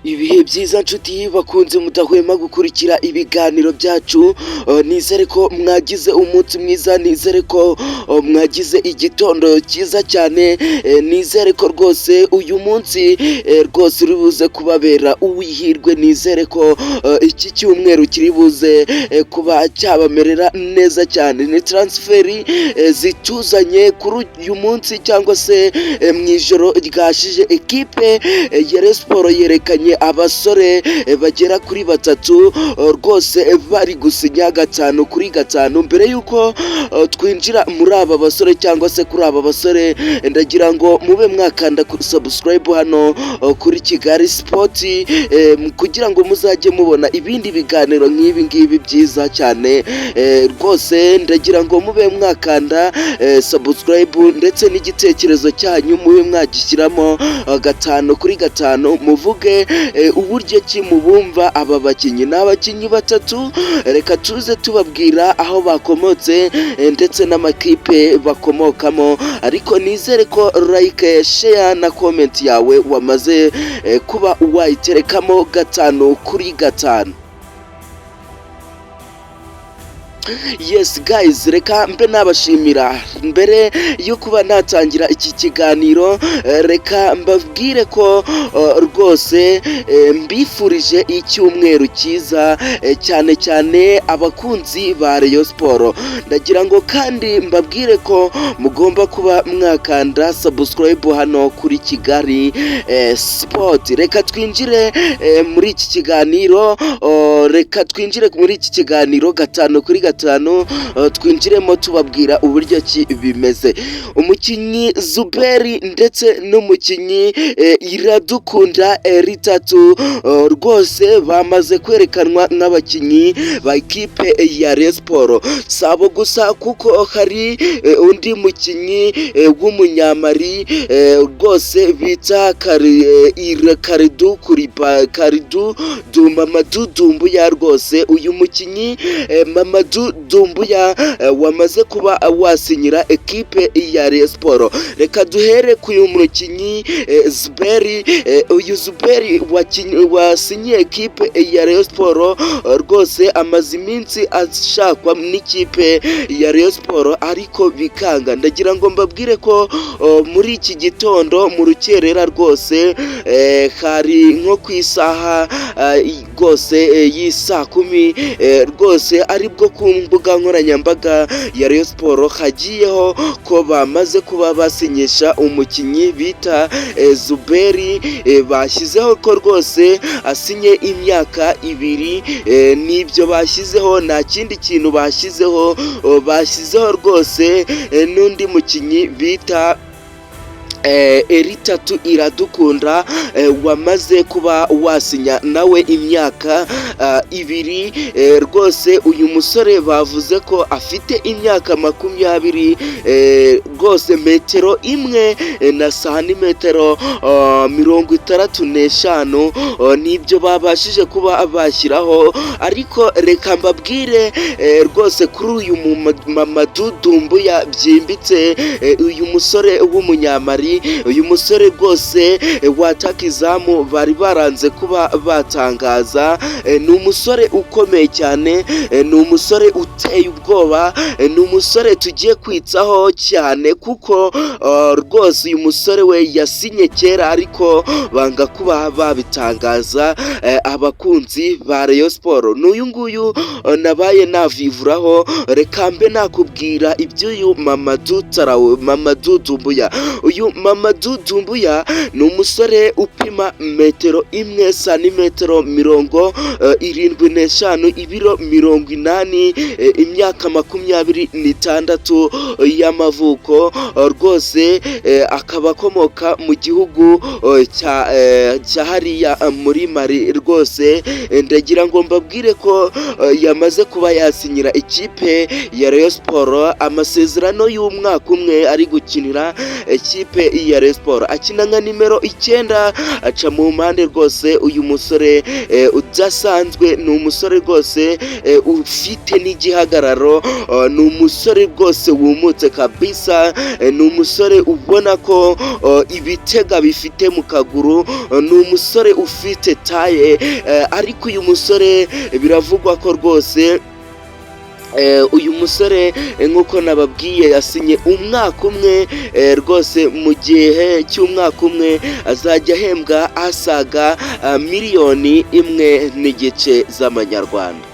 Ibihe byiza nshuti bakunze mudahwema gukurikira ibiganiro byacu, nizere ko mwagize umunsi mwiza, nizere ko mwagize igitondo cyiza cyane, nizere ko rwose uyu munsi rwose uri buze kubabera uwihirwe, nizere ko iki cyumweru kiri buze kuba cyabamerera neza cyane. Ni transferi zituzanye kuri uyu munsi cyangwa se mu ijoro ryashije, ekipe ya Rayon Sports yerekanye abasore bagera kuri batatu rwose bari gusinya 5-5. Mbere yuko twinjira muri aba basore cyangwa se kuri aba basore, ndagira ngo mube mwakanda subscribe hano kuri Kigali Sport, kugira ngo muzajye mubona ibindi biganiro nk'ibi ngibi byiza cyane. Rwose ndagira ngo mube mwakanda subscribe ndetse n'igitekerezo cyanyu mube mwagishyiramo 5-5, muvuge uburyo ki mubumva aba bakinnyi. Ni abakinnyi batatu, reka tuze tubabwira aho bakomotse ndetse n'amakipe bakomokamo, ariko nizere ko like, share na comment yawe wamaze kuba wayiterekamo 5-5. Yes guys, reka mbe nabashimira mbere yo kuba natangira iki kiganiro, reka mbabwire ko rwose mbifurije icyumweru cyiza, cyane cyane abakunzi ba Rayon Sports. Ndagira ngo kandi mbabwire ko mugomba kuba mwakanda subscribe hano kuri Kigali Sport. Reka twinjire muri iki kiganiro, reka twinjire muri iki kiganiro 5-5, twinjiremo tubabwira uburyo ki bimeze. Umukinnyi Zuberi ndetse n'umukinnyi Iradukunda Eritatu rwose bamaze kwerekanwa nk'abakinnyi ba ekipe ya Rayon Sports. Sabo gusa kuko hari undi mukinnyi w'umunyamari rwose bita Karidu Mamadou Doumbouya. Rwose uyu mukinnyi Mamadou Doumbouya wamaze kuba wasinyira ekipe ya Rayon Sports. Reka duhere ku uyu mukinnyi Zuberi. Uyu Zuberi wasinyiye ekipe ya Rayon Sports rwose amaze iminsi ashakwa n'ikipe ya Rayon Sports ariko bikanga. Ndagira ngo mbabwire ko muri iki gitondo mu rukerera rwose hari nko ku isaha rwose y'isa 10 rwose aribwo ku mbuga nkoranyambaga ya Rayon Sports hagiyeho ko bamaze kuba basinyisha umukinnyi bita Zuberi. Bashyizeho ko rwose asinye imyaka 2, nibyo bashyizeho, nta kindi kintu bashyizeho. Bashyizeho rwose n'undi mukinnyi bita Eritatu Iradukunda wamaze kuba wasinya nawe imyaka 2. Rwose uyu musore bavuze ko afite imyaka 20, rwose metero 1 na santimetero 65, nibyo babashije kuba bashyiraho. Ariko reka mbabwire rwose kuri uyu Mamadou Doumbouya byimbitse, uyu musore w'umunyamari, uyu musore rwose wataka izamu bari baranze kuba batangaza. Ni umusore ukomeye cyane, ni umusore uteye ubwoba, ni umusore tugiye kwitsaho cyane kuko rwose uyu musore we yasinye kera ariko banga kuba babitangaza abakunzi ba Rayon Sports. N'uyu nguyu nabaye navivuraho, reka mbe nakubwira iby'uyu Mamadou Doumbouya. Uyu Mamadou Doumbouya ni umusore upima metero 1 santimetero 75, ibiro 80, imyaka 26 y'amavuko. Rwose akaba akomoka mu gihugu cya hariya muri Mali. Rwose ndagira ngo mbabwire ko yamaze kuba yasinyira ikipe ya Rayon Sports amasezerano y'umwaka umwe ari gukinira ikipe ya Rayon Sports, akina nka nimero 9, aca mu mpande rwose. Uyu musore udasanzwe, ni umusore rwose ufite n'igihagararo, ni umusore rwose wumutse kabisa, ni umusore ubona ko ibitega bifite mu kaguru, ni umusore ufite taye, ariko uyu musore biravugwa ko rwose uyu musore nk'uko nababwiye yasinye umwaka umwe, rwose mu gihe cy'umwaka umwe azajya ahembwa asaga miliyoni 1 n'igice z'amanyarwanda.